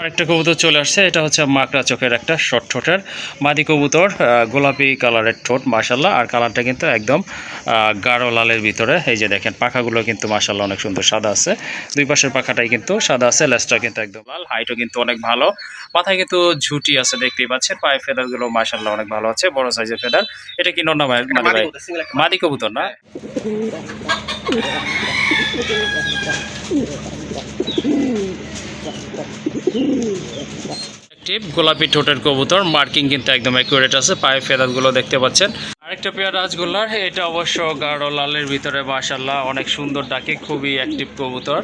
একটা কবুতর চলে আসছে, এটা হচ্ছে মাকড়া চোখের একটা শর্ট ঠোঁটের মাদি কবুতর, গোলাপি কালারের ঠোঁট মাশাল্লাহ। আর কালারটা কিন্তু একদম গাঢ় লালের ভিতরে। এই যে দেখেন পাখাগুলো কিন্তু মাশাল্লাহ অনেক সুন্দর সাদা আছে, দুই পাশের পাখাটাই কিন্তু সাদা আছে, লেজটা কিন্তু একদম লাল, হাইটও কিন্তু অনেক ভালো, মাথায় কিন্তু ঝুটি আছে দেখতেই পাচ্ছেন, পায়ে ফেদারগুলো মাশাল্লাহ অনেক ভালো আছে, বড় সাইজের ফেদার। এটা কি নর না ভাই? মাদি কবুতর না? গোলাপি ঠোঁটের কবুতর, মার্কিং কিন্তু একদম অ্যাকুরেট আছে, পায়ের ফেদারগুলো দেখতে পাচ্ছেন। আরেকটা পেয়ার রাজগোল্লার, এটা অবশ্য গাঢ় লালের ভিতরে মাশাল্লাহ অনেক সুন্দর ডাকে, খুবই অ্যাক্টিভ কবুতর।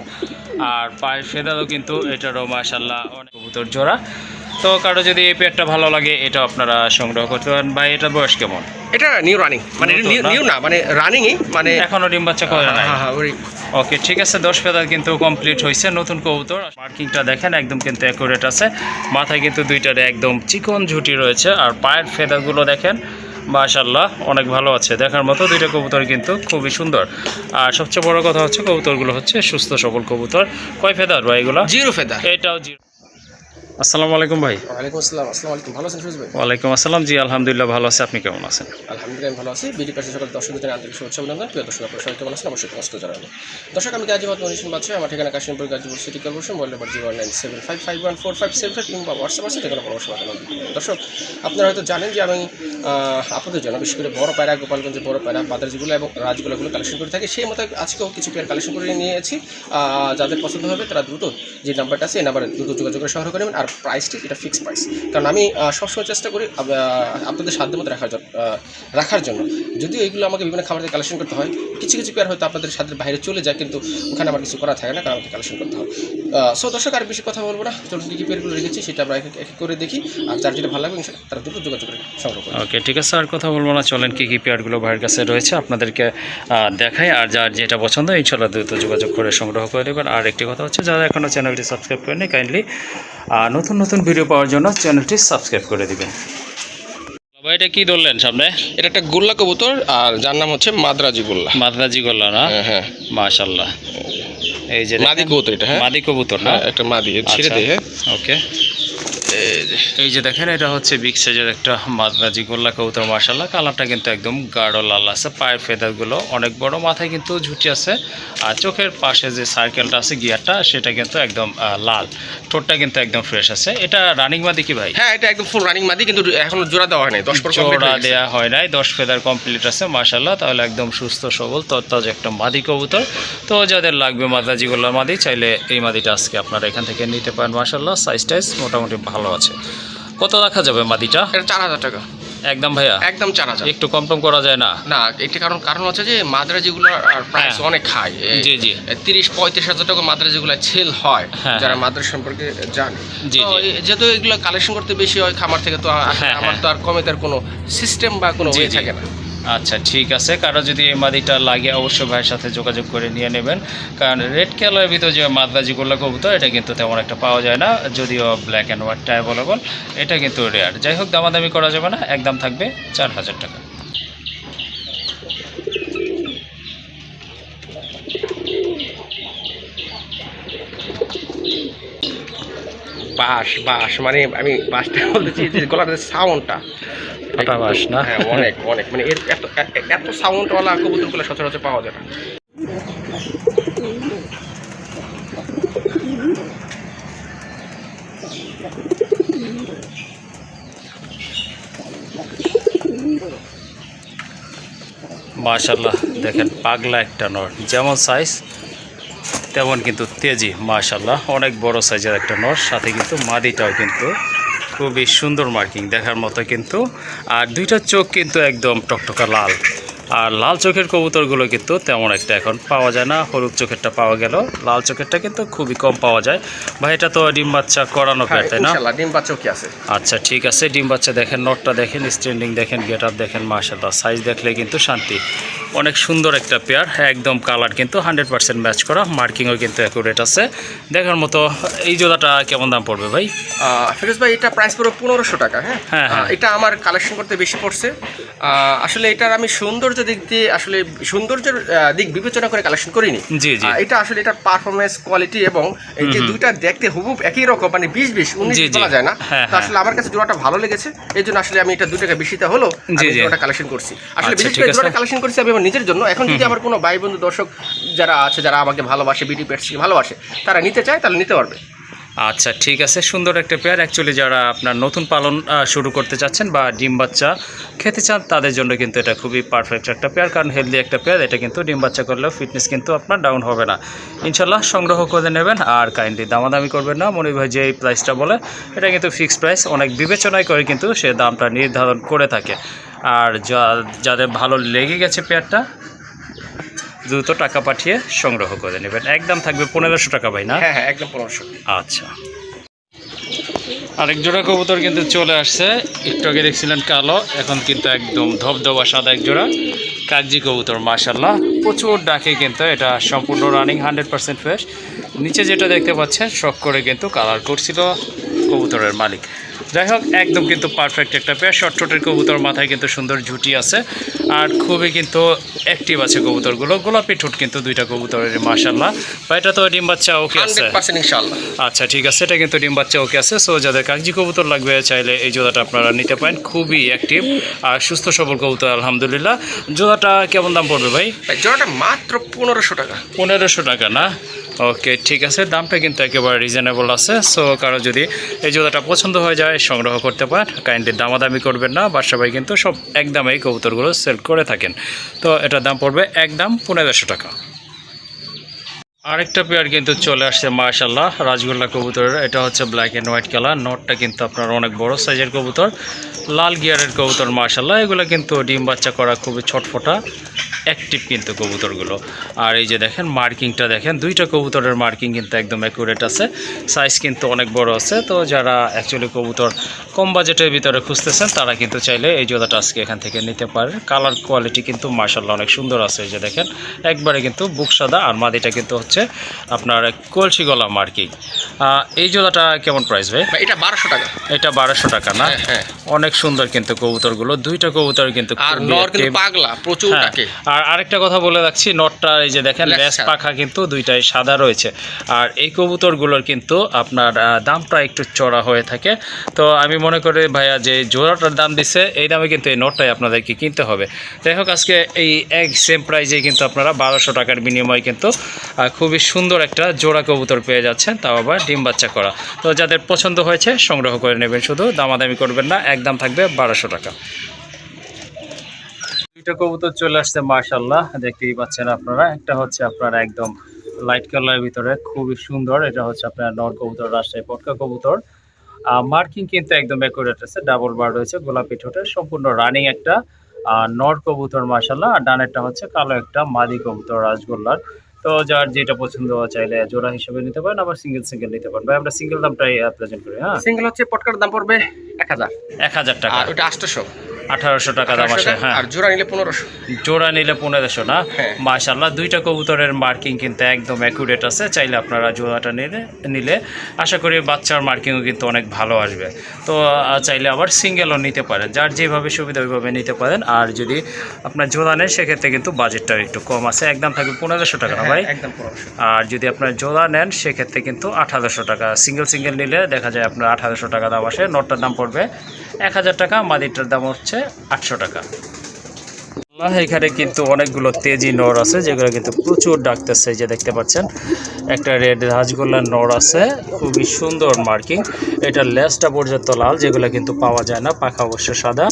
আর পায়ের ফেদারও কিন্তু এটারও মাশাল্লাহ অনেক কবুতর জোড়া। তো কারো যদি এই পেয়ারটা ভালো লাগে এটা আপনারা সংগ্রহ করতে পারেন। ভাই এটার বয়স কেমন? এটা নিউ রানিং, মানে নিউ না, মানে রানিংই, মানে এখনো ডিম বাচ্চা করে না। ওকে ঠিক আছে, 10 ফেদার কিন্তু কমপ্লিট হয়েছে, নতুন কবুতর। মার্কিংটা দেখেন একদম কিন্তু অ্যাকুরেট আছে, মাথায় কিন্তু দুইটারে একদম চিকন ঝুটি রয়েছে। আর পায়ের ফেদারগুলো দেখেন মাশাল্লাহ অনেক ভালো আছে, দেখার মতো দুইটা কবুতর কিন্তু খুবই সুন্দর। আর সবচেয়ে বড় কথা হচ্ছে কবুতরগুলো হচ্ছে সুস্থ সবল কবুতর। কয় ফেদার ভাই এগুলো? 0 ফেদার। এটাও 0। আসসালামু আলাইকুম ভাই। ওয়ালাইকুম আসসালাম। আসসালামু আলাইকুম, ভালো আছেন সুজ ভাই? ওয়ালাইকুম আসসালাম, জি আলহামদুলিল্লাহ ভালো আছে, আপনি কেমন আছেন? আলহামদুলিল্লাহ আমি ভালো আছি। বিডি পাশে সকল দর্শকদের আন্তরিক শুভেচ্ছা অভিনন্দন। প্রিয় দর্শক আপনারা সবাই কেমন আছেন অবশ্যই কষ্ট জানাবেন। দর্শক আমি গাজীবাদ মনিশন বাদশা, আমার ঠিকানা Kashimpur Gazipur city corporation, mobile number 097551457 কিংবা হোয়াটসঅ্যাপ আছে, যেখানে পরামর্শ পাঠানো। দর্শক আপনারা হয়তো জানেন যে আমি আপনাদের জন্য বিশেষ করে বড় পায়রা, গোপালগঞ্জের বড় পায়রা, বাদারজিগুলো এবং রাজগুলোগুলো কালেকশন করে থাকি। সেই মতো আজকেও কিছু পেয়ার কালেকশন করে নিয়েছি। যাদের পছন্দ হবে তারা দ্রুত যে নাম্বারটা আছে এই নাম্বারে দ্রুত যোগাযোগ করে সংগ্রহ করবেন। আর প্রাইসটি এটা ফিক্সড প্রাইস, কারণ আমি সবসময় চেষ্টা করি আপনাদের সাধ্য মতো রাখার জন্য। যদিও এইগুলো আমাকে বিভিন্ন খাবার থেকে কালেকশন করতে হয়, কিছু কিছু পেয়ার হয়তো আপনাদের সাথে বাইরে চলে যায়, কিন্তু ওখানে আমার কিছু করা থাকে না, কারণ আমাকে কালেকশন করতে হয়। সো দর্শক আর বেশি কথা বলবো না, চলুন কী পেয়ারগুলো রেখেছি সেটা আমরা এক এক করে দেখি। আর যার যেটা ভালো লাগবে তারা দ্রুত যোগাযোগ করে সংগ্রহ করবে। ওকে ঠিক আছে, আর কথা বলবো না, চলেন কী পেয়ারগুলো ভাইয়ের কাছে রয়েছে আপনাদেরকে দেখাই। আর যার যেটা পছন্দ ইনশাল্লাহ দ্রুত যোগাযোগ করে সংগ্রহ করে দেবেন। আর একটি কথা হচ্ছে, যারা এখনও চ্যানেলটি সাবস্ক্রাইব করেনি কাইন্ডলি নতুন নতুন ভিডিও পাওয়ার জন্য চ্যানেলটি সাবস্ক্রাইব করে দিবেন। ভাই এটা কি ধরলেন সামনে? এটা একটা গোল্লা কবুতর, আর যার নাম হচ্ছে মাদ্রাজি গোল্লা। মাদ্রাজি গোল্লা না? হ্যাঁ মাশাআল্লাহ। এই যে মাদি কবুতর, এটা হ্যাঁ মাদি কবুতর না? একটা মাদি, ছেড়ে দেয়। হ্যাঁ ওকে, এই যে দেখেন এটা হচ্ছে বিগ সাইজের একটা মাদ্রাজি গোল্লা কবুতর মাশাআল্লাহ। কালারটা কিন্তু একদম গাঢ় লাল আছে, পায়ের ফেদারগুলো অনেক বড়, মাথায় কিন্তু ঝুঁটি আছে। আর চোখের পাশে যে সার্কেলটা আছে গিয়ারটা সেটা কিন্তু একদম লাল, ঠোঁটটা কিন্তু একদম ফ্রেশ আছে। এটা রানিং মাদি কি ভাই? হ্যাঁ এটা একদম ফুল রানিং মাদি, কিন্তু এখনো জোড়া দেওয়া হয় নাই, 10 জোড়া দেওয়া হয় নাই, 10 ফেদার কমপ্লিট আছে মাশাআল্লাহ। তাহলে একদম সুস্থ সবল তরতাজা একটা মাদি কবুতর। তো যাদের লাগবে মাদ্রাজি গোল্লা মাদি, চাইলে এই মাদিটা আজকে আপনারা এখান থেকে নিতে পারেন মাশাআল্লাহ। সাইজ টাইজ মোটামুটি ভালো আছে। কত রাখা যাবে মাদিটা? এটা 4000 টাকা একদম ভাইয়া, একদম 4000। একটু কম টম করা যায় না? না, একটি কারণ হচ্ছে যে মাদ্রাজিগুলো প্রাইস অনেক হাই। জি জি, 30-35 হাজার টাকা মাদ্রাজিগুলো সেল হয়, যারা মাদ্রাজ সম্পর্কে জানে। যেহেতু এগুলো কালেকশন করতে বেশি হয় খামার থেকে, তো আমার তো আর কমে তার কোনো সিস্টেম বা কোনো ওয়ে থাকে না। আচ্ছা ঠিক আছে, কারো যদি এই মাদিটা লাগে অবশ্যই ভাইয়ের সাথে যোগাযোগ করে নিয়ে নেবেন, কারণ রেড কালারের ভিতরে যে মাদ্রাজি গোল্লা কবুতর এটা কিন্তু তেমন একটা পাওয়া যায় না, যদিও ব্ল্যাক অ্যান্ড হোয়াইটটা অ্যাভেলেবল, এটা কিন্তু রেয়ার। যাই হোক, দামাদামি করা যাবে না, একদম থাকবে 4000 টাকা। বাস মানে আমি বাসটা বলতেছি যে গলার সাউন্ডটা ফাটা বাস না? হ্যাঁ অনেক অনেক, মানে এত সাউন্ডওয়ালা কবুতরগুলো সচরাচর পাওয়া যায় না। মাশাআল্লাহ দেখেন পাগলা একটা নর, যেমন সাইজ তেমন কিন্তু তেজি মাশাআল্লাহ, অনেক বড় সাইজের একটা নর। সাথে কিন্তু মাদিটাও কিন্তু খুবই সুন্দর, মার্কিং দেখার মতো কিন্তু। আর দুইটা চোখ কিন্তু একদম টকটকা লাল। আর লাল চোখের কবুতরগুলো কিন্তু তেমন একটা এখন পাওয়া যায় না, হলুদ চোখেরটা পাওয়া গেল, লাল চোখেরটা কিন্তু খুবই কম পাওয়া যায়। ভাই এটা তো ডিম বাচ্চা করানো পেয়ার তাই না? ইনশাআল্লাহ ডিম বাচ্চাও কি আছে। আচ্ছা ঠিক আছে, ডিম বাচ্চা দেখেন, নটটা দেখেন, স্ট্যান্ডিং দেখেন, গেট আপ দেখেন মাশাআল্লাহ, সাইজ দেখলে কিন্তু শান্তি। অনেক সুন্দর একটা পেয়ার, একদম কালার কিন্তু 100% ম্যাচ করা, মার্কিংও কিন্তু অ্যাকুরেট আছে দেখার মতো। এই জোড়াটা কেমন দাম পড়বে ভাই? ফিরোজ ভাই এটা প্রাইস পড়বে 1500 টাকা। হ্যাঁ, এটা আমার কালেকশন করতে বেশি পড়ছে। আসলে এটার আমি সৌন্দর্য দিক দিয়ে আসলে সৌন্দর্যের দিক বিবেচনা করে কালেকশন করিনি। জি জি, এটা আসলে এটার পারফরমেন্স কোয়ালিটি এবং এই যে দুইটা দেখতে হুবহুব একই রকম, মানে 20-20-19 বলা যায় না। তো আসলে আমার কাছে জোড়াটা ভালো লেগেছে, এই জন্য আসলে আমি এটা 2 টাকা বেশিতে হলো জোড়াটা কালেকশন করছি। আসলে বিশেষ করে জোড়াটা কালেকশন করছি আমি আমার নিজের জন্য। এখন যদি আমার কোনো ভাই বন্ধু দর্শক যারা আছে, যারা আমাকে ভালোবাসে, বিডি পেটসকে ভালোবাসে, তারা নিতে চায় তাহলে নিতে পারবে। আচ্ছা ঠিক আছে, সুন্দর একটা পেয়ার। অ্যাকচুয়ালি যারা আপনার নতুন পালন শুরু করতে চাচ্ছেন বা ডিম বাচ্চা খেতে চান তাদের জন্য কিন্তু এটা খুবই পারফেক্ট একটা পেয়ার, কারণ হেলদি একটা পেয়ার। এটা কিন্তু ডিম বাচ্চা করলেও ফিটনেস কিন্তু আপনার ডাউন হবে না। ইনশাল্লাহ সংগ্রহ করে নেবেন, আর কাইন্ডলি দামাদামি করবেন না। মনির ভাই যে এই প্রাইসটা বলে এটা কিন্তু ফিক্সড প্রাইস, অনেক বিবেচনায় করে কিন্তু সে দামটা নির্ধারণ করে থাকে। আর যাদের ভালো লেগে গেছে পেয়ারটা দ্রুত টাকা পাঠিয়ে সংগ্রহ করে নেবেন। একদম থাকবে 1500 টাকা ভাই না? হ্যাঁ হ্যাঁ, একদম 1500। আচ্ছা, আরেক জোড়া কবুতর কিন্তু চলে আসছে। একটু আগে দেখছিলেন কালো, এখন কিন্তু একদম ধবধবা সাদা এক জোড়া কাগজি কবুতর। মাশাল্লাহ প্রচুর ডাকে, কিন্তু এটা সম্পূর্ণ রানিং 100% ফ্রেশ। নিচে যেটা দেখতে পাচ্ছেন শখ করে কিন্তু কালার করছিল কবুতরের মালিক। যাই হোক, একদম কিন্তু পারফেক্ট একটা পেয়ার। শর্ট ঠোঁটের কবুতর, মাথায় কিন্তু সুন্দর ঝুটি আছে, আর খুবই কিন্তু অ্যাক্টিভ আছে কবুতরগুলো। গোলাপি ঠোঁট কিন্তু দুইটা কবুতরের। মাশাল্লাহ, বা এটা তো ডিম বাচ্চা ওকে আছে 100% ইনশাআল্লাহ। আচ্ছা ঠিক আছে, এটা কিন্তু ডিম বাচ্চা ওকে আছে। সো যাদের কাগজি কবুতর লাগবে চাইলে এই জোড়াটা আপনারা নিতে পারেন। খুবই অ্যাক্টিভ আর সুস্থ সবল কবুতর আলহামদুলিল্লাহ। জোড়াটা কেমন দাম পড়বে ভাই? জোড়াটা মাত্র 1500 টাকা। 1500 টাকা না? ওকে ঠিক আছে, দামটা কিন্তু একেবারে রিজনেবল আছে। সো কারো যদি এই জোড়াটা পছন্দ হয়ে যায় সংগ্রহ করতে পারেন, কাইন্ডলি দামাদামি করবেন না। বাদশা ভাই কিন্তু সব একদম এই কবুতরগুলো সেল করে থাকেন। তো এটার দাম পড়বে একদম 1500 টাকা। আরেকটা পেয়ার কিন্তু চলে আসছে মাশাল্লাহ, রাজগোল্লা কবুতরের। এটা হচ্ছে ব্ল্যাক অ্যান্ড হোয়াইট কালার। নটটা কিন্তু আপনার অনেক বড় সাইজের কবুতর, লাল গিয়ারের কবুতর। মাশাল্লাহ এগুলো কিন্তু ডিম বাচ্চা করা খুবই ছটফটা অ্যাক্টিভ কিন্তু কবুতরগুলো। আর এই যে দেখেন মার্কিংটা দেখেন, দুইটা কবুতরের মার্কিং কিন্তু একদম অ্যাকুরেট আছে, সাইজ কিন্তু অনেক বড় আছে। তো যারা অ্যাকচুয়ালি কবুতর কম বাজেটের ভিতরে খুঁজতেছেন তারা কিন্তু চাইলে এই জোড়াটা আজকে এখান থেকে নিতে পারে। কালার কোয়ালিটি কিন্তু মাশাল্লাহ অনেক সুন্দর আছে। এই যে দেখেন একবারে কিন্তু বুক সাদা, আর মাদিটা কিন্তু হচ্ছে আপনার কলসি গলা মার্কিং। এই জোড়াটা কেমন প্রাইস ভাই? এটা 1200 টাকা। এটা 1200 টাকা না? হ্যাঁ, অনেক সুন্দর কিন্তু কবুতরগুলো, দুইটা কবুতর কিন্তু আর নর কিন্তু পাগলা প্রচুর ডাকে। আর আরেকটা কথা বলে রাখছি, নটটা এই যে দেখেন লেজ পাখা কিন্তু দুইটাই সাদা রয়েছে। আর এই কবুতরগুলোর কিন্তু আপনার দামটা একটু চড়া হয়ে থাকে। তো আমি মনে করি ভাইয়া যে জোড়াটার দাম দিচ্ছে এই দামে কিন্তু এই নটটাই আপনাদেরকে কিনতে হবে। যাই হোক, আজকে এই এক সেম প্রাইজে কিন্তু আপনারা 1200 টাকার বিনিময়ে কিন্তু খুবই সুন্দর একটা জোড়া কবুতর পেয়ে যাচ্ছেন, তাও আবার ডিম বাচ্চা করা। তো যাদের পছন্দ হয়েছে সংগ্রহ করে নেবেন, শুধু দামাদামি করবেন না। একদম থাকবে 1200 টাকা। দুইটা কবুতর চলে আসছে মাশাল্লাহ, দেখতেই পাচ্ছেন আপনারা। একটা হচ্ছে আপনার একদম লাইট কালারের ভিতরে খুবই সুন্দর, এটা হচ্ছে আপনার নর কবুতর, রাজশাহী পটকা কবুতর। মার্কিং কিন্তু একদম অ্যাকুরেট আছে, ডাবল বার রয়েছে, গোলাপি ঠোঁটের, সম্পূর্ণ রানিং একটা নর কবুতর মাশাল্লাহ। আর ডানেরটা হচ্ছে কালো একটা মাদি কবুতর রাজগোল্লার। তো যার যেটা পছন্দ চাইলে জোড়া হিসেবে নিতে পারেন, আবার সিঙ্গেল নিতে পারেন। ভাই আমরা সিঙ্গেল দামটাই প্রেজেন্ট করি। হ্যাঁ, সিঙ্গেল হচ্ছে পটকার দাম পড়বে 1000 টাকা, আর ওটা 800 1800 টাকা দাম আসে। হ্যাঁ, আর জোড়া নিলে 1500। জোড়া নিলে 1500 না? হ্যাঁ। মাশাআল্লাহ দুইটা কবুতরের মার্কিং কিন্তু একদম অ্যাকুরেট আছে। চাইলে আপনারা জোড়াটা নিলে আশা করি বাচ্চার মার্কিংও কিন্তু অনেক ভালো আসবে। তো চাইলে আবার সিঙ্গেলও নিতে পারেন, যার যেভাবে সুবিধা ওইভাবে নিতে পারেন। আর যদি আপনার জোড়া নেন সেক্ষেত্রে কিন্তু বাজেটটা একটু কম আছে, একদম থাকবে 1500 টাকা না ভাই? একদম 1500। আর যদি আপনার জোড়া নেন সেক্ষেত্রে কিন্তু 1800 টাকা। সিঙ্গেল নিলে দেখা যায় আপনার 1800 টাকা দাম আসে। নটটার দাম পড়বে 1000 টাকা, মাদিটার দাম হচ্ছে 800 টাকা। এখানে কিন্তু অনেকগুলো তেজি নর আছে যেগুলো কিন্তু প্রচুর ডাকতেছে, যে দেখতে পাচ্ছেন একটা রেড রাজগোল্লার নর আছে, খুবই সুন্দর মার্কিং। এটা লেজটা পর্যন্ত লাল, যেগুলো কিন্তু পাওয়া যায় না। পাখা অবশ্য সাদা,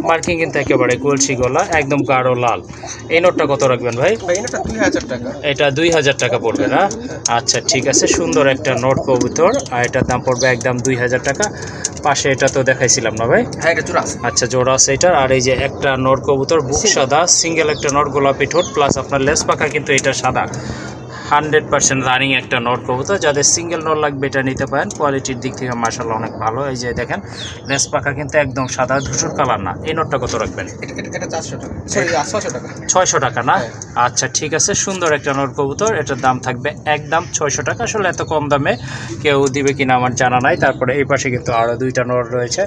মার্কিং কিন্তু একেবারে কলসি গলা, একদম গাঢ় লাল। এই নোটটা কত রাখবেন ভাই? এটা 2000 টাকা। এটা 2000 টাকা পড়বে না? আচ্ছা ঠিক আছে, সুন্দর একটা নোট কবুতর, আর এটার দাম পড়বে একদম 2000 টাকা। পাশে এটা তো দেখাইছিলাম না ভাই? হ্যাঁ, এটা জোড়া আছে। আচ্ছা জোড়া আছে এটার। আর এই যে একটা নর কবুতর, বুক সাদা, সিঙ্গেল একটা নর, গোলাপি ঠোঁট, প্লাস আপনার লেস পাখা কিন্তু এটা সাদা, 100% রানিং একটা নর কবুতর। যাদের সিঙ্গেল নর লাগবে এটা নিতে পারেন। কোয়ালিটির দিক থেকে মাশাআল্লাহ অনেক ভালো। এই যে দেখেন লেস পাখা কিন্তু একদম সাদা, ধূসর কালার না। এই নরটা কত রাখবেন? এটা 400 টাকা, সরি 600 টাকা। 600 টাকা না? আচ্ছা ঠিক আছে, সুন্দর একটা নর কবুতর। এটার দাম থাকবে একদম 600 টাকা। আসলে এত কম দামে কেউ দিবে কিনা আমার জানা নাই। তারপরে এই পাশে কিন্তু আরও দুইটা নর রয়েছে।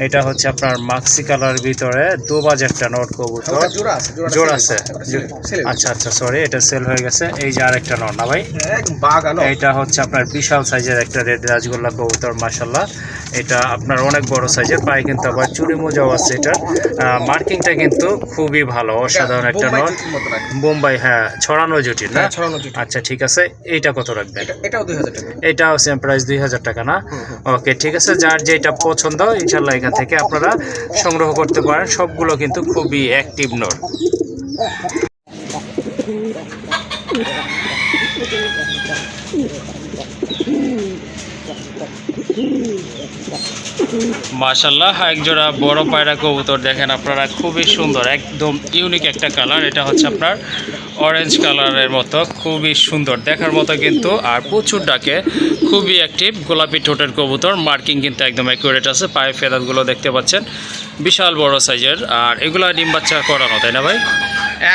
এটা হচ্ছে আপনার মাক্সি কালার ভিতরে দুবাজ একটা নর কবুতর। জোড়া আছে। আচ্ছা আচ্ছা, সরি, এটা সেল হয়ে গেছে। এই যে আরেকটা নর না ভাই, এটা হচ্ছে আপনার বিশাল সাইজের একটা রেড রাজগোল্লা কবুতর মাশাআল্লাহ। এটা আপনার অনেক বড় সাইজের, পায়ে কিন্তু আবার চুরি মোজাও আছে। এটার মার্কিংটা কিন্তু খুবই ভালো, অসাধারণ একটা নর। বোম্বাই, হ্যাঁ, ছড়ানো জুটি না? আচ্ছা ঠিক আছে, এইটা কত রাখবেন? এটাও 2000 টাকা। এটাও সেম প্রাইস 2000 টাকা না? ওকে ঠিক আছে, যার যেটা পছন্দ ইনশাল্লাহ এখান থেকে আপনারা সংগ্রহ করতে পারেন। সবগুলো কিন্তু খুবই অ্যাক্টিভ নর। মাশাআল্লাহ, একজোড়া বড় পায়রা কবুতর দেখেন আপনারা, খুবই সুন্দর, একদম ইউনিক একটা কালার। এটা হচ্ছে আপনার অরেঞ্জ কালারের মতো, খুবই সুন্দর দেখার মতো কিন্তু, আর প্রচুর ডাকে, খুবই অ্যাক্টিভ, গোলাপি ঠোঁটের কবুতর। মার্কিং কিন্তু একদম অ্যাকুরেট আছে। পায়ে ফেদারগুলো দেখতে পাচ্ছেন, বিশাল বড় সাইজের। আর এগুলা ডিম বাচ্চা করানো, তাই না ভাই?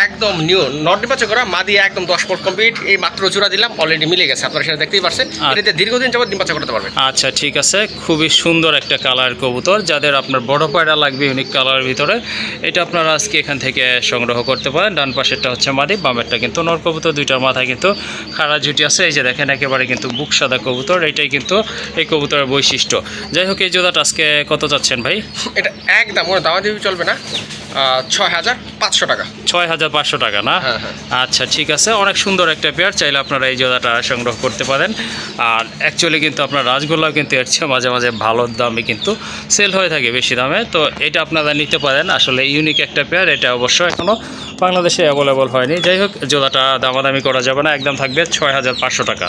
একদম নিউ নট ডিপাচে করা, মাদি একদম 10 পর কমপ্লিট। এই মাত্র জোড়া দিলাম, অলরেডি মিলে গেছে, আপনারা সেটা দেখতেই পারছেন। এটাতে দীর্ঘদিন যাবত ডিম বাচ্চা করতে পারবেন। আচ্ছা ঠিক আছে, খুবই সুন্দর একটা কালার কবুতর। যাদের আপনার বড় পায়রা লাগবে ইউনিক কালারের ভিতরে, এটা আপনারা আজকে এখান থেকে সংগ্রহ করতে পারেন। ডান পাশেরটা হচ্ছে মাদি, বামেরটা কিন্তু নর কবুতর। দুইটার মাথায় কিন্তু খাড়া ঝুটি আছে। এই যে দেখেন একেবারে কিন্তু বুক সাদা কবুতর। এটাই কিন্তু এই কবুতরের বৈশিষ্ট্য। যাই হোক, এই জোড়াটা আজকে কত চাচ্ছেন ভাই? এটা একদম ওর দামা দিবি চলবে না, 6500 টাকা। 6500 টাকা না? আচ্ছা ঠিক আছে, অনেক সুন্দর একটা পেয়ার। চাইলে আপনারা এই জোড়াটা সংগ্রহ করতে পারেন। আর অ্যাকচুয়ালি কিন্তু আপনার রাজগোল্লাও কিন্তু এর চেয়ে মাঝে মাঝে ভালো দামে কিন্তু সেল হয়ে থাকে, বেশি দামে। তো এটা আপনারা নিতে পারেন, আসলে ইউনিক একটা পেয়ার। এটা অবশ্য এখনও বাংলাদেশে অ্যাভেলেবল হয়নি। যাই হোক, জোড়াটা দামাদামি করা যাবে না, একদম থাকবে 6500 টাকা।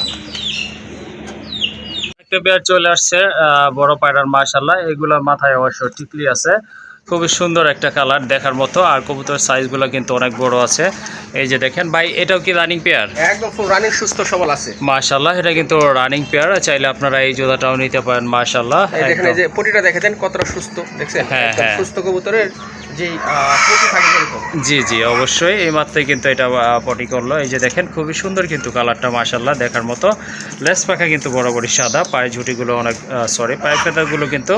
একটা পেয়ার চলে আসছে বড় পায়রার মাশাআল্লাহ। এগুলোর মাথায় অবশ্য টিকলি আছে, খুবই সুন্দর একটা কালার দেখার মতো। আর কবুতর সাইজগুলো কিন্তু অনেক বড় আছে। এই যে দেখেন ভাই, এটাও কি রানিং পেয়ার? একদম ফুল রানিং, সুস্থ সবল আছে মাশাআল্লাহ। এটা কিন্তু রানিং পেয়ার, চাইলে আপনারা এই জোড়াটাও নিতে পারেন মাশাআল্লাহ। দেখেন এই যে পটিটা দেখে দেন কতটা সুস্থ, দেখছেন? হ্যাঁ হ্যাঁ, সুস্থ কবুতরের যে পটি থাকে এরকম। জি জি অবশ্যই, এই মাত্রই কিন্তু এটা পটি করলো। এই যে দেখেন, খুবই সুন্দর কিন্তু কালারটা মাশাআল্লাহ দেখার মতো। লেস পাখা কিন্তু বরাবরই সাদা, পায়ে ঝুটিগুলো অনেক পায়ের ফেদারগুলো কিন্তু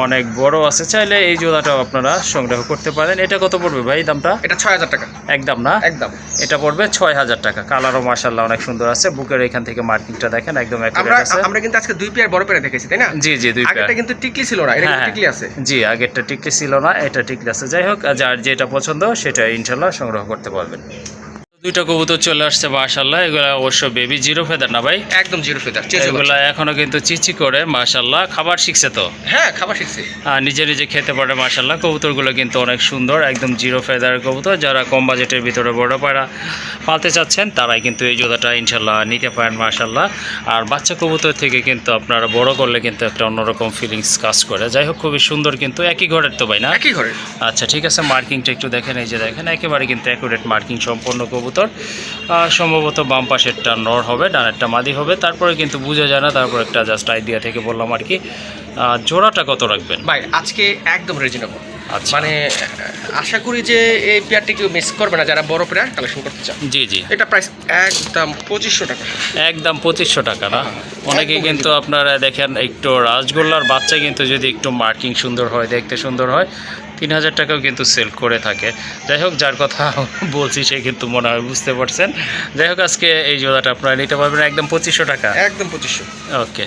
অনেক বড় আছে। চাইলে এই জোড়াটাও আপনারা সংগ্রহ করতে পারেন। এটা কত পড়বে ভাই দামটা? এটা 6000 টাকা একদম না? একদম, এটা পড়বে 6000 টাকা। কালারও মাশাআল্লাহ অনেক সুন্দর আছে। বুকের এখান থেকে মার্কিংটা দেখেন, একদম অ্যাকুরেট আছে। আমরা কিন্তু আজকে দুই পেয়ার বড় পেয়ার দেখেছি, তাই না? জি জি, দুই পেয়ার। আগেরটা কিন্তু টিকলি ছিল না, এটা কিন্তু টিকলি আছে। জি, আগেরটা টিকলি ছিল না, এটা টিকলি আছে। যাই হোক, যার যেটা পছন্দ সেটা ইনশাআল্লাহ সংগ্রহ করতে পারবেন। দুইটা কবুতর চলে আসছে মাশাআল্লাহ। এগুলো অবশ্য বেবি জিরো ফেদার না ভাই? একদম জিরো ফেদার। এগুলো এখনো কিন্তু চিচি করে মাশাআল্লাহ। খাবার শিখছে তো? হ্যাঁ, খাবার শিখছে, নিজে নিজে খেতে পারে মাশাআল্লাহ। কবুতরগুলো কিন্তু অনেক সুন্দর, একদম জিরো ফেদার কবুতর। যারা কম বাজেটের ভিতরে বড় পায়রা পালতে চাচ্ছেন তারাই কিন্তু এই জোড়াটা ইনশাআল্লাহ নিতে পারেন মাশাআল্লাহ। আর বাচ্চা কবুতর থেকে কিন্তু আপনারা বড় করলে কিন্তু একটা অন্যরকম ফিলিংস কাজ করে। যাই হোক, খুবই সুন্দর কিন্তু। একই ঘরের তো ভাই না? একই ঘরের। আচ্ছা ঠিক আছে, মার্কিংটা একটু দেখেন। এই যে দেখেন, একেবারে কিন্তু অ্যাকুরেট মার্কিং সম্পন্ন কবুতর। সম্ভবত বাম পাশেরটা নর হবে, ডানেরটা মাদি হবে। তারপরে কিন্তু বুঝে যায় না, তারপর একটা জাস্ট আইডিয়া থেকে বললাম আর কি। জোড়াটা কত রাখবেন ভাই? আজকে একদম রিজনেবল। আচ্ছা, মানে আশা করি যে এই পেয়ারটি কেউ মিস করবে না যারা বড় পেয়ার কালেকশন করতে চান। জি জি, এটা প্রাইস একদম 2500 টাকা। একদম 2500 টাকা না? অনেকে কিন্তু আপনারা দেখেন, একটু রাজগোল্লার বাচ্চা কিন্তু যদি একটু মার্কিং সুন্দর হয়, দেখতে সুন্দর হয়, 3000 টাকাও কিন্তু সেল করে থাকে। যাই হোক, যার কথা বলছি সে কিন্তু মনে হয় বুঝতে পারছেন। যাই হোক, আজকে এই জোড়াটা আপনারা নিতে পারবেন একদম 2500 টাকা। একদম 2500। ওকে,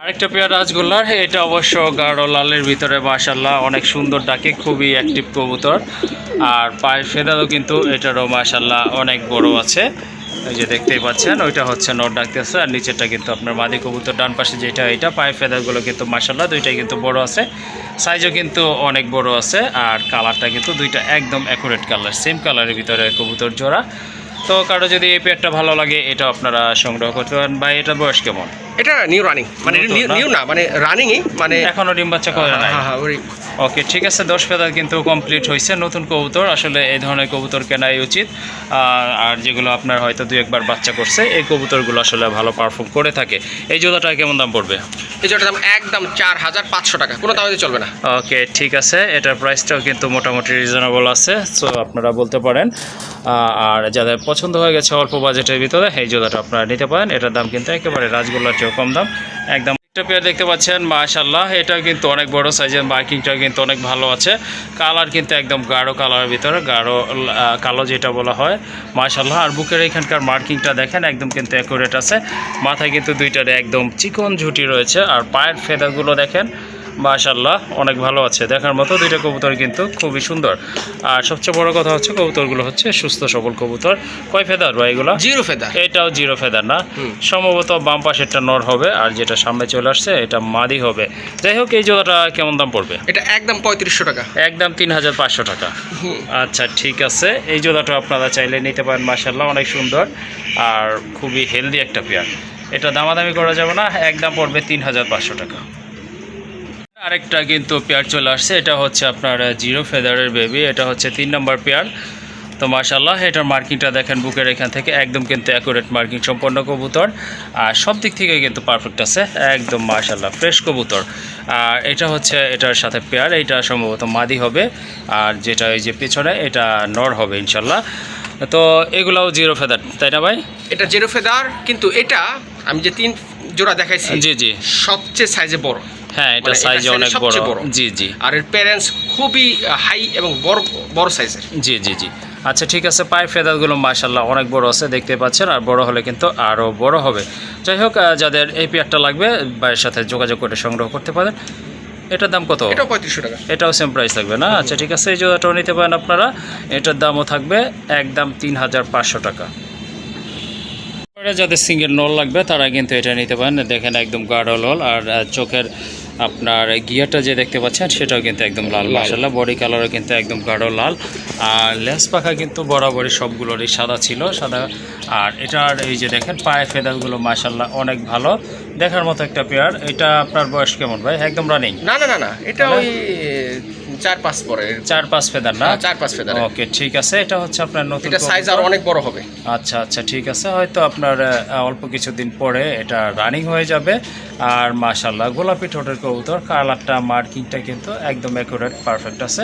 আরেকটা পেয়ার রাজগোল্লার। এটা অবশ্য গাঢ় লালের ভিতরে মাশাআল্লাহ অনেক সুন্দর ডাকে, খুবই অ্যাক্টিভ কবুতর। আর পায়ের ফেদারও কিন্তু এটারও মাশাআল্লাহ অনেক বড় আছে। এই যে দেখতেই পাচ্ছেন, ওইটা হচ্ছে নর ডাকতেছে। আর নিচেরটা কিন্তু আপনার মাদি কবুতর। ডান পাশে যেটা, এটা পায়ের ফেদারগুলো কিন্তু মাশাআল্লাহ দুইটাই কিন্তু বড় আছে, সাইজও কিন্তু অনেক বড় আছে। আর কালারটা কিন্তু দুইটা একদম অ্যাকুরেট কালার, সেম কালারের ভিতরে কবুতর জোড়া। তো কারো যদি এই পেয়ারটা ভালো লাগে, এটা আপনারা সংগ্রহ করতে পারেন। ভাই, এটা বয়স কেমন? এটা নিউ রানিং, মানে নতুন না? নিউ না, মানে রানিংই, মানে এখনো ডিম বাচ্চা করে নাই। হ্যাঁ ওই ওকে, ঠিক আছে, 10 ফেদার কিন্তু কমপ্লিট হয়েছে। নতুন কবুতর, আসলে এই ধরনের কবুতর কেনাই উচিত। আর যেগুলো আপনার হয়তো 2-1 বার বাচ্চা করছে, এই কবুতরগুলো আসলে ভালো পারফর্ম করে থাকে। এই জোড়াটা কেমন দাম পড়বে? এই জোড়াটার দাম একদম 4500 টাকা, কোনো দামে চলবে না। ওকে, ঠিক আছে, এটার প্রাইসটাও কিন্তু মোটামুটি রিজনেবল আছে, সো আপনারা বলতে পারেন। আর যাদের পছন্দ হয়ে গেছে অল্প বাজেটের ভিতরে, এই জোড়াটা আপনারা নিতে পারেন। এটার দাম কিন্তু একেবারে রাজগোল্লার চেয়েও কম দাম। একদম একটা পেয়ার দেখতে পাচ্ছেন, মাশাআল্লাহ, এটাও কিন্তু অনেক বড় সাইজের, মার্কিংটাও কিন্তু অনেক ভালো আছে। কালার কিন্তু একদম গাঢ় কালারের ভিতরে, গাঢ় কালো যেটা বলা হয়, মাশাআল্লাহ। আর বুকের এখানকার মার্কিংটা দেখেন, একদম কিন্তু অ্যাকুরেট আছে। মাথায় কিন্তু দুইটারে একদম চিকন ঝুঁটি রয়েছে। আর পায়ের ফেদারগুলো দেখেন, মাশাআল্লাহ, অনেক ভালো আছে, দেখার মতো। দুইটা কবুতর কিন্তু খুবই সুন্দর। আর সবচেয়ে বড় কথা হচ্ছে কবুতরগুলো হচ্ছে সুস্থ সবল কবুতর। কয় ফেদার ভাই এগুলো? 0 ফেদার। এটাও 0 ফেদার না, সম্ভবত বাম পাশেরটা নর হবে, আর যেটা সামনে চলে আসছে এটা মাদি হবে। যাই হোক, এই জোড়াটা কেমন দাম পড়বে? এটা একদম 3500 টাকা। একদম 3500 টাকা। আচ্ছা, ঠিক আছে, এই জোড়াটা আপনারা চাইলে নিতে পারেন। মাশাআল্লাহ, অনেক সুন্দর আর খুবই হেলদি একটা পেয়ার। এটা দামাদামি করা যাবে না, একদম পড়বে 3500 টাকা। আরেকটা কিন্তু পেয়ার চলে আসছে, এটা হচ্ছে আপনার 0 ফেদারের বেবি। এটা হচ্ছে 3 নম্বর পেয়ার। তো মাশাআল্লাহ, এটার মার্কিংটা দেখেন, বুকের এখান থেকে একদম কিন্তু অ্যাকুরেট মার্কিং সম্পন্ন কবুতর। আর সব দিক থেকে কিন্তু পারফেক্ট আছে, একদম মাশাআল্লাহ ফ্রেশ কবুতর। আর এটা হচ্ছে এটার সাথে পেয়ার, এটা সম্ভবত মাদি হবে। আর যেটা এই যে পিছনে, এটা নর হবে ইনশাল্লাহ। তো এগুলাও 0 ফেদার, তাই না ভাই? এটা 0 ফেদার, কিন্তু এটা আমি যে 3 জোড়া দেখাইছি, জি জি, সবচেয়ে সাইজে বড়। হ্যাঁ, এটা মানে সাইজে size অনেক সবচেয়ে বড়। জি জি আর এর প্যারেন্টস খুবই হাই এবং বড় বড় সাইজের। জি জি জি। আচ্ছা, ঠিক আছে, পায়ের ফেদারগুলো মাশাআল্লাহ অনেক বড় আছে, দেখতে পাচ্ছেন। আর বড় হলে কিন্তু আরও বড় হবে। যাই হোক, যাদের এই পেয়ারটা লাগবে, ভাইয়ের সাথে যোগাযোগ করে সংগ্রহ করতে পারেন। এটার দাম কত? এটাও 3500 টাকা। এটাও সেম প্রাইস থাকবে না? আচ্ছা, ঠিক আছে, এই জোড়াটাও নিতে পারেন আপনারা। এটার দামও থাকবে একদম 3500 টাকা। যাদের সিঙ্গেল নল লাগবে তারা কিন্তু এটা নিতে পারেন। দেখেন, একদম গাঢ় লাল। আর চোখের আপনার গিয়ারটা যে দেখতে পাচ্ছেন, সেটাও কিন্তু একদম লাল। মাশাআল্লাহ, বডি কালারও কিন্তু একদম গাঢ় লাল। আর লেস পাখা কিন্তু বরাবরই সবগুলোরই সাদা ছিল, সাদা। আর এটার এই যে দেখেন, পায়ের ফেদারগুলো মাশাআল্লাহ অনেক ভালো, দেখার মতো একটা পেয়ার। এটা আপনার বয়স কেমন ভাই? একদম রানিং? না না না না, এটা ওই 4-5 পরে, 4-5 ফেদার না? 4-5 ফেদার। ওকে, ঠিক আছে, এটা হচ্ছে আপনার নতুন। এটা সাইজ আর অনেক বড় হবে। আচ্ছা আচ্ছা, ঠিক আছে, হয়তো আপনার অল্প কিছুদিন পরে এটা রানিং হয়ে যাবে। আর মাশাআল্লাহ, গোলাপি ঠোঁটের কবুতর, কালারটা মার্কিংটা কিন্তু একদম অ্যাকুরেট পারফেক্ট আছে।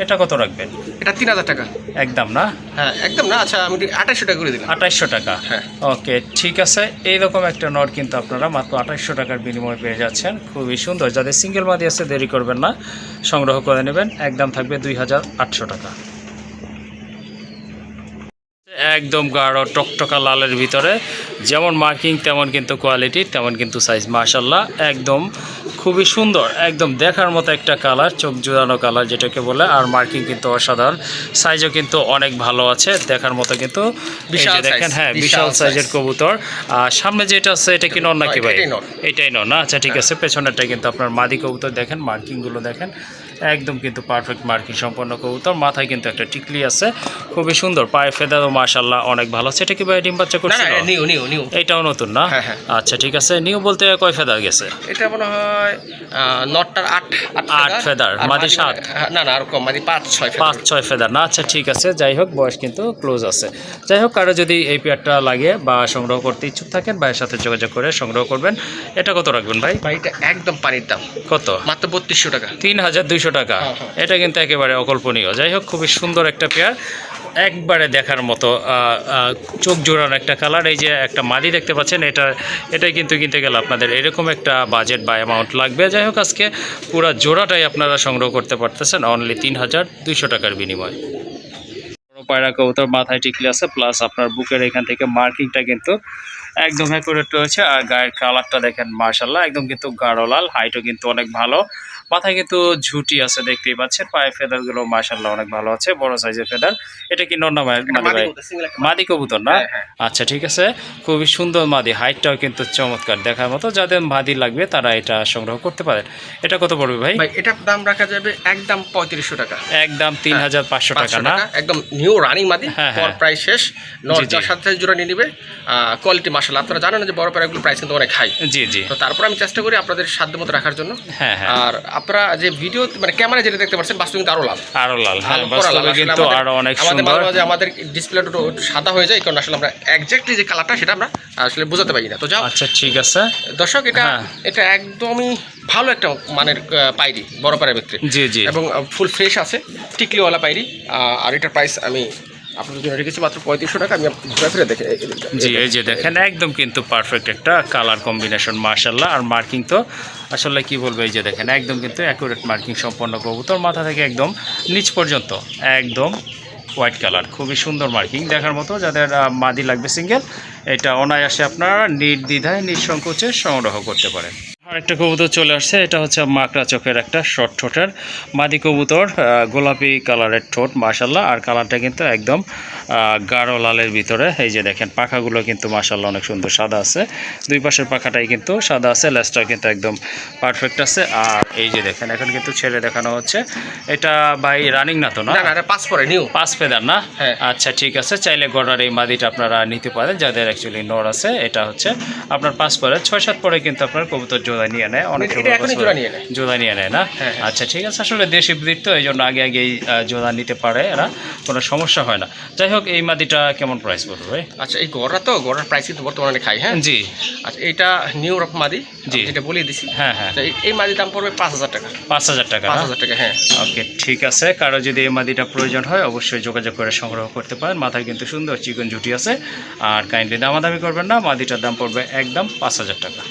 এটা কত রাখবেন? এটা 3000 টাকা। একদম না? হ্যাঁ একদম না। আচ্ছা, আমি 2800 টাকা করে দিলাম। 2800 টাকা? হ্যাঁ। ওকে, ঠিক আছে, এইরকম একটা নট কিন্তু আপনারা মাত্র 2800 টাকার বিনিময়ে পেয়ে যাচ্ছেন। খুবই সুন্দর। যাদের সিঙ্গেল মাদি আছে, দেরি করবেন না, সংগ্রহ করে নেবেন। একদম থাকবে 2800 টাকা। একদম গাঢ় টকটকা লালের ভিতরে, যেমন মার্কিং তেমন কিন্তু কোয়ালিটি, তেমন কিন্তু সাইজ। মাশাআল্লাহ, একদম খুবই সুন্দর, একদম দেখার মতো একটা কালার, চোখ জুড়ানো কালার যেটাকে বলে। আর মার্কিং কিন্তু অসাধারণ, সাইজও কিন্তু অনেক ভালো আছে, দেখার মতো কিন্তু বিশাল দেখেন। size, হ্যাঁ, বিশাল বিশাল সাইজের size। কবুতর। আর সামনে যেটা আছে, এটা কি নর নাকি ভাই? এটাই নর। এটাই নর না? আচ্ছা, ঠিক আছে, পেছনেরটা কিন্তু আপনার মাদি কবুতর। দেখেন মার্কিংগুলো দেখেন, একদম কিন্তু পারফেক্ট মার্কিং সম্পন্ন কবুতর। মাথায় কিন্তু একটা টিকলি আছে, খুবই সুন্দর। পায়ের ফেদারও মাশাআল্লাহ অনেক ভালো আছে। এটা কি ভাই ডিম বাচ্চা না করছিল? না, নিউ নিউ নিউ। এটাও নতুন না? হ্যাঁ, হ্যাঁ। আচ্ছা, ঠিক আছে, নিউ বলতে কয় ফেদার গেছে? এটা মনে হয় নটটার 8 ফেদার, মাদি 7? না না, আর কম, মাদি 5-6 ফেদার। 5-6 ফেদার না? আচ্ছা, ঠিক আছে, যাই হোক, বয়স কিন্তু ক্লোজ আছে। যাই হোক, কারো যদি এই পেয়ারটা লাগে বা সংগ্রহ করতে ইচ্ছুক থাকেন, ভাইয়ের সাথে যোগাযোগ করে সংগ্রহ করবেন। এটা কত রাখবেন ভাই? ভাই এটা একদম পানির দাম। কত? মাত্র 3200 টাকা। 3200 টাকা? হ্যাঁ, হ্যাঁ। এটা কিন্তু একেবারে অকল্পনীয়। যাই হোক, খুবই সুন্দর একটা পেয়ার, একবারে দেখার মতো চোখ জোড়ানো একটা কালার। এই যে একটা মাদি দেখতে পাচ্ছেন, এটাই কিন্তু কিনতে গেলে আপনাদের এরকম একটা বাজেট বা অ্যামাউন্ট লাগবে। যাই হোক, আজকে পুরো জোড়াটাই আপনারা সংগ্রহ করতে পারতেছেন অনলি 3200 টাকার বিনিময়ে। পায়রা কবুতর, মাথায় টিকলি আছে, প্লাস আপনার বুকের এখান থেকে মার্কিংটা কিন্তু একদম অ্যাকুরেট রয়েছে। আর গায়ের কালারটা দেখেন, মাশাআল্লাহ, একদম কিন্তু গাঢ় লাল। হাইটও কিন্তু অনেক ভালো, মাথায় কিন্তু ঝুটি আছে, দেখতেই পাচ্ছেন। পায়ের ফেদারগুলো মাশাআল্লাহ অনেক ভালো আছে, বড় সাইজের ফেদার। এটা কি নর না মাদি ভাই? মাদি কবুতর না? হ্যাঁ, হ্যাঁ। আচ্ছা, ঠিক আছে, খুবই সুন্দর মাদি, হাইটটাও কিন্তু চমৎকার, দেখার মতো। যাদের মাদি লাগবে তারা এটা সংগ্রহ করতে পারেন। এটা কত পড়বে ভাই? ভাই এটার দাম রাখা যাবে একদম 3500 টাকা। একদম 3500 টাকা না? একদম নিউ রানিং মাদি, হ্যাঁ, হ্যাঁ। প্রাইস শেষ। জি, জি। যার সাথে জোড়া নিয়ে নিবে, কোয়ালিটি মাশাআল্লাহ, আপনারা জানেন যে বড় প্যারাগুলো প্রাইস কিন্তু অনেক হাই। জি জি। তো তারপর আমি চেষ্টা করি আপনাদের সাধ্য মতো রাখার জন্য। হ্যাঁ হ্যাঁ। আর আপনারা যে ভিডিও মানে ক্যামেরা যেটা দেখতে পাচ্ছেন বাস্তবে কিন্তু আরো লাল। আরো লাল, হ্যাঁ আরো কড়া লাল। বাস্তবে আসলে কিন্তু আমাদের- আরো অনেক আমাদের সুন্দর। মাঝে মাঝে আমাদের ডিসপ্লেটা সাদা হয়ে যায়, কারণ আসলে আমরা এক্স্যাক্টলি যে কালারটা সেটা আমরা আসলে বোঝাতে পারি না। তো যাও আচ্ছা ঠিক আছে। দর্শক, এটা হ্যাঁ। এটা একদমই ভালো একটা মানের পাইরি, বড় পায়রা ব্যক্তি জি জি। এবং ফুল ফ্রেশ আছে, টিকলিওয়ালা পাইরি। আর এটার প্রাইস আমি আপনাদের জন্য রেখেছি মাত্র 3500 টাকা। আমি ঘুরে ফিরে দেখে জি এই যে দেখেন একদম কিন্তু পারফেক্ট একটা কালার কম্বিনেশন মাশাআল্লাহ। আর মার্কিং তো আসলে কি বলবো, এই যে দেখেন একদম কিন্তু অ্যাকুরেট মার্কিং সম্পন্ন কবুতর, মাথা থেকে একদম নিচ পর্যন্ত একদম হোয়াইট কালার, খুবই সুন্দর মার্কিং দেখার মতো। যাদের মাদি লাগবে সিঙ্গেল, এটা অনায়াসে আপনারা নির্দ্বিধায় নিঃসংকোচে সংগ্রহ করতে পারেন। আরেকটা কবুতর চলে আসছে, এটা হচ্ছে মাকড়া চোখের একটা শর্ট ঠোঁটের মাদি কবুতর, গোলাপি কালারের ঠোঁট মাশাআল্লাহ। আর কালারটা কিন্তু একদম গাঢ় লালের ভিতরে। এই যে দেখেন পাখাগুলো কিন্তু মাশাআল্লাহ অনেক সুন্দর সাদা আছে, দুই পাশের পাখাটাই কিন্তু সাদা আছে, লেজটাও কিন্তু একদম পারফেক্ট আছে। আর এই যে দেখেন এখন কিন্তু ছেড়ে দেখানো হচ্ছে, এটা বাই রানিং না তো না? না না, এটা পাস পরে নিউ 5 ফেদার না? হ্যাঁ। আচ্ছা ঠিক আছে, চাইলে গড়ার এই মাদিটা আপনারা নিতে পারেন যাদের অ্যাকচুয়ালি নর আছে। এটা হচ্ছে আপনার 5 পরে 6-7 পরে কিন্তু আপনার কবুতর জোড়া নিয়ে নেয়, অনেক এটা এখনই জোড়া নিয়ে নেয়। জোড়া নিয়ে নেয় না? হ্যাঁ। আচ্ছা ঠিক আছে, আসলে দেশি ব্রিড তো এই জন্য আগে আগেই জোড়া নিতে পারে এরা, কোনো সমস্যা হয় না। যাই হোক, এই মাদিটা কেমন প্রাইস পড়বে ভাই? আচ্ছা, এই গড়া তো গড়ার প্রাইস কিন্তু বর্তমানে অনেক হাই। হ্যাঁ জি আচ্ছা, এটা নিউ রক মাদি, জি। যেটা বলিয়ে দিছি। হ্যাঁ হ্যাঁ। তো এই মাদির দাম পড়বে 5000 টাকা। 5000 টাকা না? 5000 টাকা, হ্যাঁ। ওকে ঠিক আছে, কারো যদি এই মাদিটা প্রয়োজন হয় অবশ্যই যোগাযোগ করে সংগ্রহ করতে পারেন। মাথায় কিন্তু সুন্দর চিকন জুটি আছে। আর কাইন্ডলি দামাদামি করবেন না, মাদিটার দাম পড়বে একদম 5000 টাকা।